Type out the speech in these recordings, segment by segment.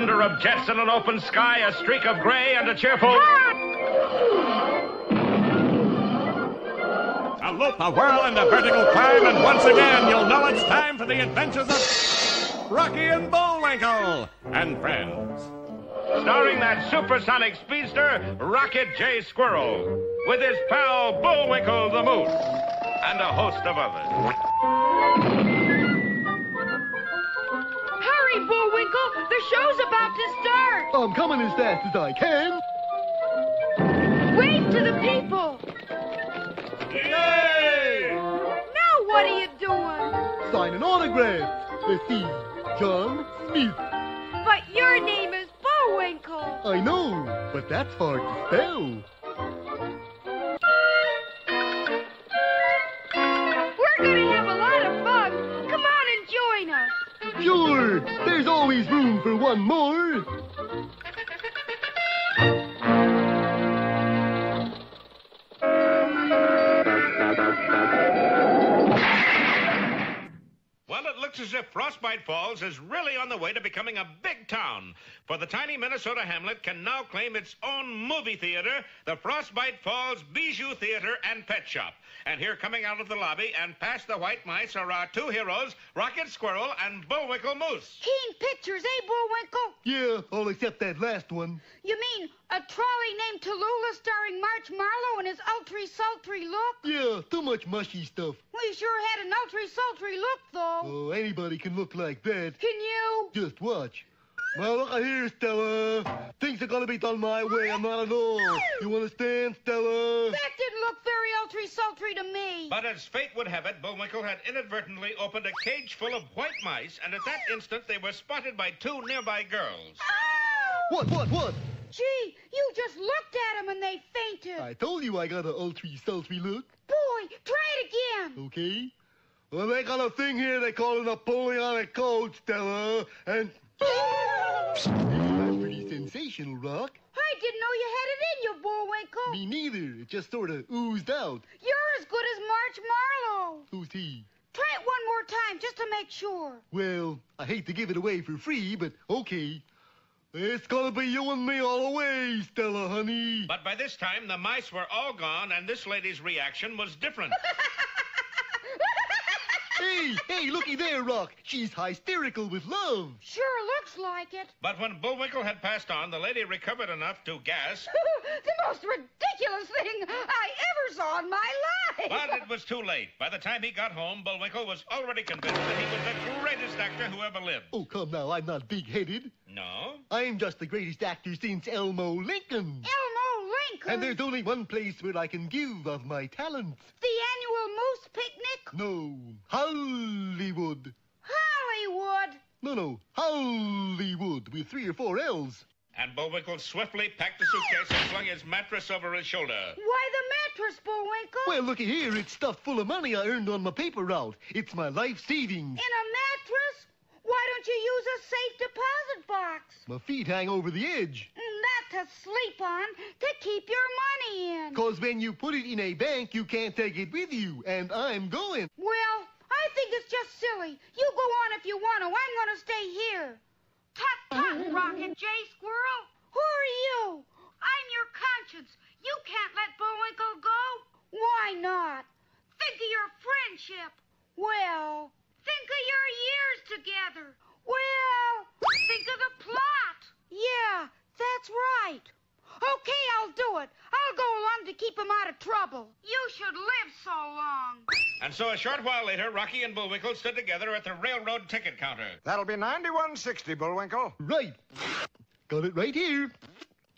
thunder of jets in an open sky, a streak of gray, and a cheerful... A loop, a whirl, and a vertical climb, and once again you'll know it's time for the adventures of Rocky and Bullwinkle and friends. Starring that supersonic speedster, Rocket J. Squirrel, with his pal Bullwinkle the Moose, and a host of others. Hurry, Bullwinkle! The show's about to start! I'm coming as fast as I can. Wave to the people! Yay! Now what are you doing? Sign an autograph. Let's see. John Smith. But your name is Bullwinkle. I know, but that's hard to spell. We're gonna have a lot of fun. Come on and join us. Sure, there's always room for one more. Well, it looks as if Frostbite Falls is really on the way to becoming a big town. For the tiny Minnesota hamlet can now claim its own movie theater, the Frostbite Falls Bijou Theater and Pet Shop. And here coming out of the lobby and past the white mice are our two heroes, Rocket Squirrel and Bullwinkle Moose. Keen pictures, eh, Bullwinkle? Yeah, all except that last one. You mean a trolley named Tallulah starring March Marlowe and his ultry-sultry look? Yeah, too much mushy stuff. We sure had an ultry-sultry look, though. Oh, anybody can look like that. Can you? Just watch. Well, look here, Stella. Things are gonna be done my way. I'm not at all. You understand, Stella? That didn't look very ultry-sultry to me. But as fate would have it, Bullwinkle had inadvertently opened a cage full of white mice, and at that instant they were spotted by two nearby girls. Ow! What? Gee, you just looked at them and they fainted. I told you I got an ultry-sultry look. Boy, try it again. Okay. Well, they got a thing here they call a Napoleonic Code, Stella, and... That's pretty sensational, Rock. I didn't know you had it in you, Bullwinkle. Me neither. It just sort of oozed out. You're as good as March Marlowe. Who's he? Try it one more time, just to make sure. Well, I hate to give it away for free, but okay. It's gonna be you and me all the way, Stella, honey. But by this time, the mice were all gone, and this lady's reaction was different. Hey, looky there, Rock. She's hysterical with love. Sure looks like it. But when Bullwinkle had passed on, the lady recovered enough to gasp. The most ridiculous thing I ever saw in my life. But it was too late. By the time he got home, Bullwinkle was already convinced that he was the greatest actor who ever lived. Oh, come now, I'm not big-headed. No? I'm just the greatest actor since Elmo Lincoln. Elmo Lincoln. And there's only one place where I can give of my talents. The annual Moose Picnic? No, Hollywood. Hollywood. No, Hollywood with 3 or 4 L's. And Bullwinkle swiftly packed the suitcase and flung his mattress over his shoulder. Why the mattress, Bullwinkle? Well, looky here, it's stuffed full of money I earned on my paper route. It's my life savings. In a mattress? Why don't you use a safe deposit box? My feet hang over the edge. Not to sleep on, to keep your money in. 'Cause when you put it in a bank, you can't take it with you, and I'm going. Well, I think it's just silly. You go on if you want to. I'm going to stay here. Tut, Rocket J. Squirrel. Who are you? I'm your conscience. You can't let Bullwinkle go. Why not? Think of your friendship. Well, think of your years together. Well, think of the plot. Yeah, that's right. Okay, I'll do it. I'll go along to keep him out of trouble. You should live so long. And so a short while later, Rocky and Bullwinkle stood together at the railroad ticket counter. That'll be 91.60, Bullwinkle. Right. Got it right here.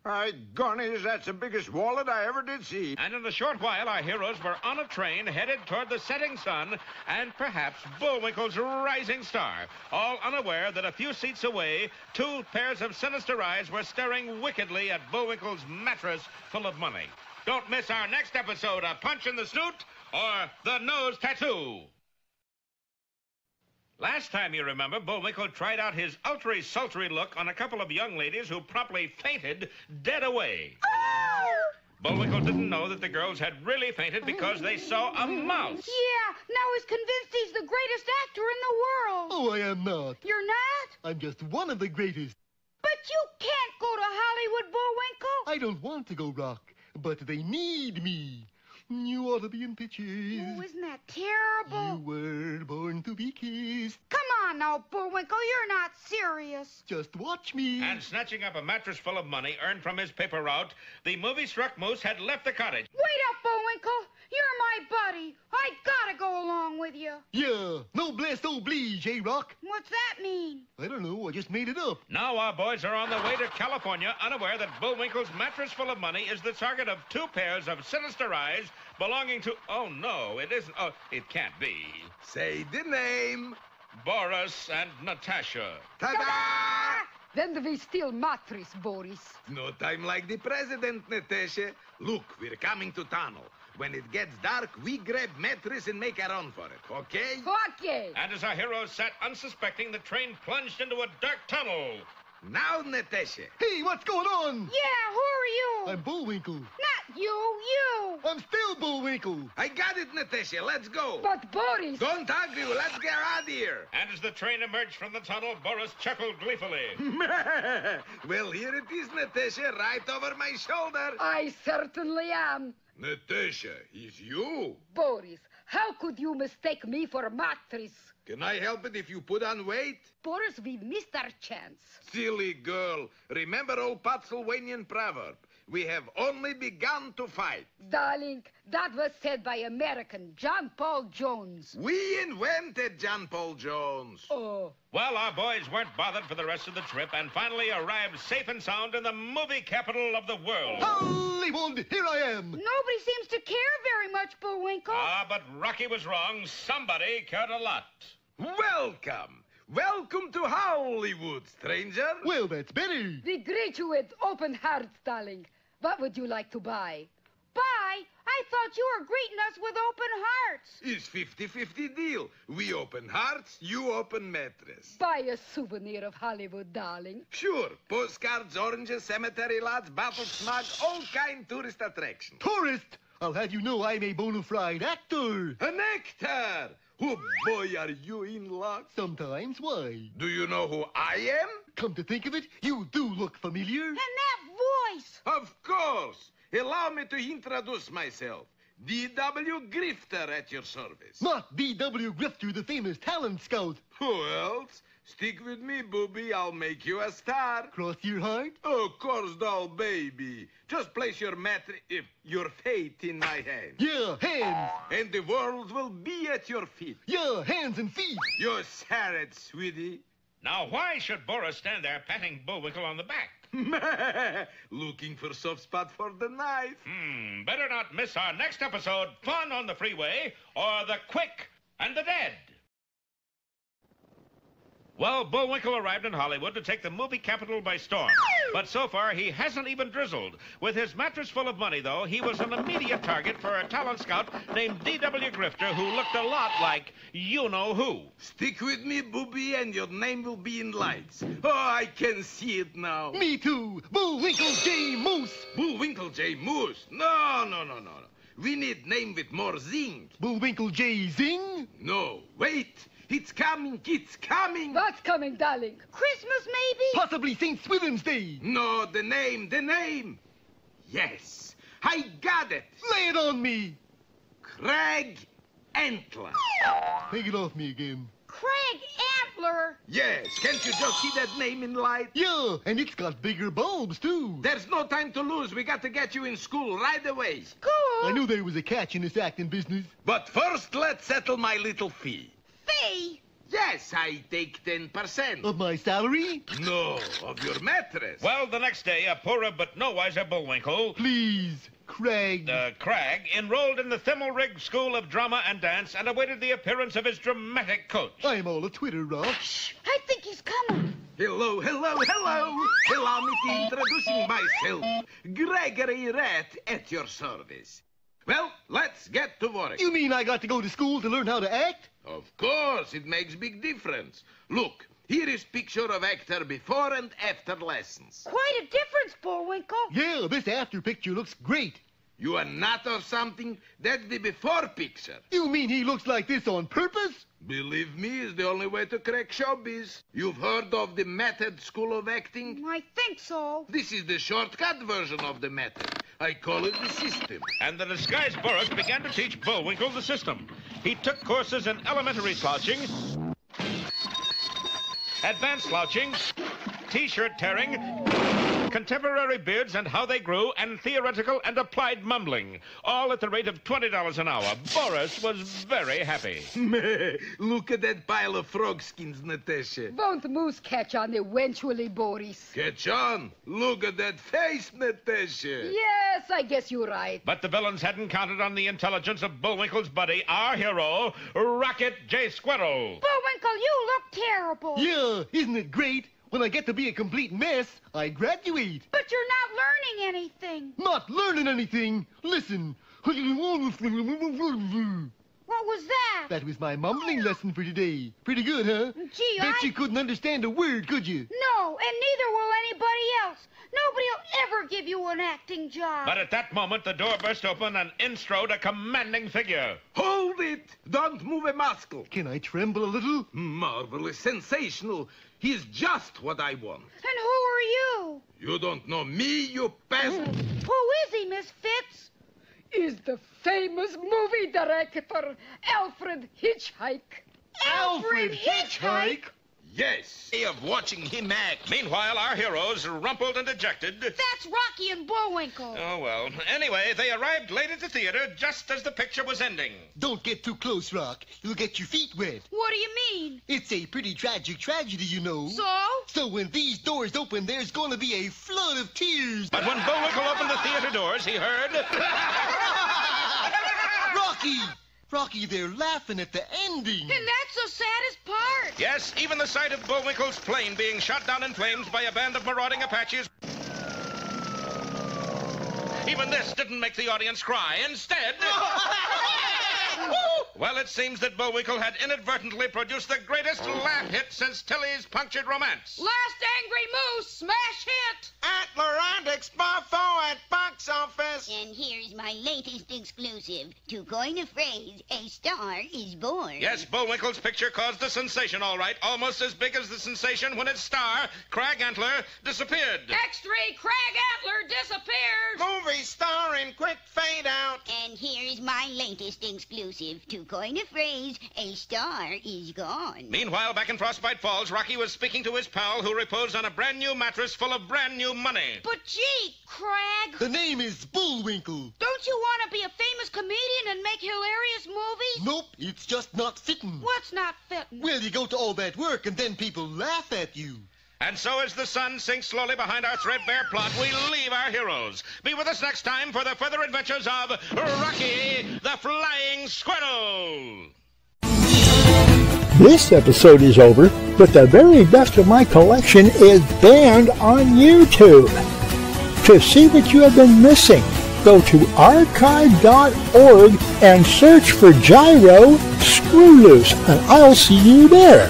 My garnies, that's the biggest wallet I ever did see. And in a short while, our heroes were on a train headed toward the setting sun and perhaps Bullwinkle's rising star, all unaware that a few seats away, 2 pairs of sinister eyes were staring wickedly at Bullwinkle's mattress full of money. Don't miss our next episode of Punch in the Snoot or The Nose Tattoo. Last time, you remember, Bullwinkle tried out his ultry-sultry look on a couple of young ladies who promptly fainted dead away. Bullwinkle didn't know that the girls had really fainted because they saw a mouse. Yeah, now he's convinced he's the greatest actor in the world. Oh, I am not. You're not? I'm just one of the greatest. But But you can't go to Hollywood, Bullwinkle. I don't want to go, Rock, but they need me. You ought to be in pictures. Oh, isn't that terrible? You were born to be kissed. Come on now, Bullwinkle, you're not serious. Just watch me. And snatching up a mattress full of money earned from his paper route, the movie-struck moose had left the cottage. Wait up, Bullwinkle. You're my buddy. I gotta go along with you. Yeah, noblesse oblige, eh, Rock? What's that mean? I don't know, I just made it up. Now our boys are on their way to California, unaware that Bullwinkle's mattress full of money is the target of 2 pairs of sinister eyes belonging to... Oh, no, it isn't. Oh, it can't be. Say the name. Boris and Natasha. Ta-da! Then we steal mattress, Boris. No time like the president, Natasha. Look, we're coming to tunnel. When it gets dark, we grab mattress and make a run for it, okay? Okay. And as our heroes sat unsuspecting, the train plunged into a dark tunnel. Now, Natasha. Hey, what's going on? Yeah, who are you? I'm Bullwinkle. Not you. I'm still Bullwinkle. I got it, Natasha. Let's go. But Boris... Don't argue. Let's get out of here. And as the train emerged from the tunnel, Boris chuckled gleefully. Well, here it is, Natasha, right over my shoulder. I certainly am. Natasha, it's you. Boris, how could you mistake me for a mattress? Can I help it if you put on weight? Boris, we missed our chance. Silly girl. Remember old Pennsylvanian proverb. We have only begun to fight. Darling, that was said by American John Paul Jones. We invented John Paul Jones. Oh. Well, our boys weren't bothered for the rest of the trip and finally arrived safe and sound in the movie capital of the world. Hollywood, here I am. Nobody seems to care very much, Bullwinkle. But Rocky was wrong. Somebody cared a lot. Welcome. Welcome to Hollywood, stranger. Well, that's better. We greet you with open hearts, darling. What would you like to buy? Bye. I thought you were greeting us with open hearts. It's 50-50 deal. We open hearts, you open mattress. Buy a souvenir of Hollywood, darling. Sure. Postcards, oranges, cemetery lots, battle smog, all kind tourist attraction. Tourist, I'll have you know I'm a bona fide actor. An actor! Oh, boy, are you in luck? Sometimes, why? Do you know who I am? Come to think of it, you do look familiar. And that voice. Of course. Allow me to introduce myself. D.W. Grifter at your service. Not D.W. Grifter, the famous talent scout. Who else? Stick with me, booby. I'll make you a star. Cross your heart. Of course, doll baby. Just place your your fate in my hand. Yeah, hands. And the world will be at your feet. Yeah, hands and feet. You said it, sweetie. Now, why should Boris stand there patting Bullwinkle on the back? Looking for soft spot for the knife. Better not miss our next episode, Fun on the Freeway, or The Quick and the Dead. Well, Bullwinkle arrived in Hollywood to take the movie capital by storm. But so far, he hasn't even drizzled. With his mattress full of money, though, he was an immediate target for a talent scout named D.W. Grifter, who looked a lot like you-know-who. Stick with me, booby, and your name will be in lights. Oh, I can see it now. Me too. Bullwinkle J. Moose. Bullwinkle J. Moose. No. We need name with more zing. Bullwinkle J. Zing. No, wait. It's coming. What's coming, darling? Christmas, maybe? Possibly St. Swithin's Day. No, the name. Yes, I got it. Lay it on me. Craig Antler. Take it off me again. Craig Antler. Yes, can't you just see that name in light? Yeah, and it's got bigger bulbs, too. There's no time to lose. We got to get you in school right away. Cool. I knew there was a catch in this acting business. But first, let's settle my little fee. Fee. Yes, I take 10%. Of my salary? No, of your mattress. Well, the next day, a poorer but no wiser Bullwinkle, Please, Craig. Cragg, enrolled in the Thimmelrig School of Drama and Dance and awaited the appearance of his dramatic coach. I'm all a Twitter, Rock. Shh, I think he's coming. Hello. Allow me to introducing myself. Gregory Rat at your service. Well, let's get to work. You mean I got to go to school to learn how to act? Of course, it makes big difference. Look, here is picture of actor before and after lessons. Quite a difference, Bullwinkle. Yeah, this after picture looks great. You a nut or something? That's the before picture. You mean he looks like this on purpose? Believe me, it's the only way to crack showbiz. You've heard of the Method School of Acting? I think so. This is the shortcut version of the method. I call it the system. And the disguised Boris began to teach Bullwinkle the system. He took courses in elementary slouching, advanced slouching, T-shirt tearing, contemporary beards and how they grew, and theoretical and applied mumbling, all at the rate of $20 an hour. Boris was very happy. Look at that pile of frog skins, Natasha. Won't Moose catch on eventually, Boris? Catch on. Look at that face, Natasha. Yes, I guess you're right. But the villains hadn't counted on the intelligence of Bullwinkle's buddy, our hero, Rocket J. Squirrel. Bullwinkle, you look terrible. Yeah, isn't it great? When I get to be a complete mess, I graduate. But you're not learning anything. Not learning anything. Listen. What was that? That was my mumbling lesson for today. Pretty good, huh? Gee, Bet you couldn't understand a word, could you? No, and neither will anybody else. Nobody will ever give you an acting job. But at that moment, the door burst open and in strode a commanding figure. Hold it. Don't move a muscle. Can I tremble a little? Marvelous, sensational. He's just what I want. And who are you? You don't know me, you peasant? Who is he, Miss Fitz? Is the famous movie director, Alfred Hitchhike. Alfred Hitchhike? Yes. Way of watching him act. Meanwhile, our heroes, rumpled and dejected... That's Rocky and Bullwinkle. Oh, well. Anyway, they arrived late at the theater just as the picture was ending. Don't get too close, Rock. You'll get your feet wet. What do you mean? It's a pretty tragic tragedy, you know. So? So when these doors open, there's going to be a flood of tears. But when Bullwinkle opened the theater doors, he heard... Rocky! Rocky, they're laughing at the ending. And that's the saddest part. Yes, even the sight of Bullwinkle's plane being shot down in flames by a band of marauding Apaches... Even this didn't make the audience cry. Instead... Well, it seems that Bullwinkle had inadvertently produced the greatest laugh hit since Tilly's Punctured Romance. Last Angry Moose, smash hit. Atlantic Spot at box office. And here's my latest exclusive. To coin a phrase, a star is born. Yes, Bullwinkle's picture caused a sensation, all right. Almost as big as the sensation when its star, Crag Antler, disappeared. X-ray Crag Antler disappeared. Movie star in quick fade out. And here's my latest exclusive. To coin a phrase, a star is gone. Meanwhile, back in Frostbite Falls, Rocky was speaking to his pal who reposed on a brand new mattress full of brand new money. But gee, Crag. The name is Bullwinkle. Don't you want to be a famous comedian and make hilarious movies? Nope, it's just not fitting. What's not fitting? Well, you go to all that work and then people laugh at you. And so as the sun sinks slowly behind our threadbare plot, we leave our heroes. Be with us next time for the further adventures of Rocky the Flying Squirrel. This episode is over, but the very best of my collection is banned on YouTube. To see what you have been missing, go to archive.org and search for Gyro Screw Loose, and I'll see you there.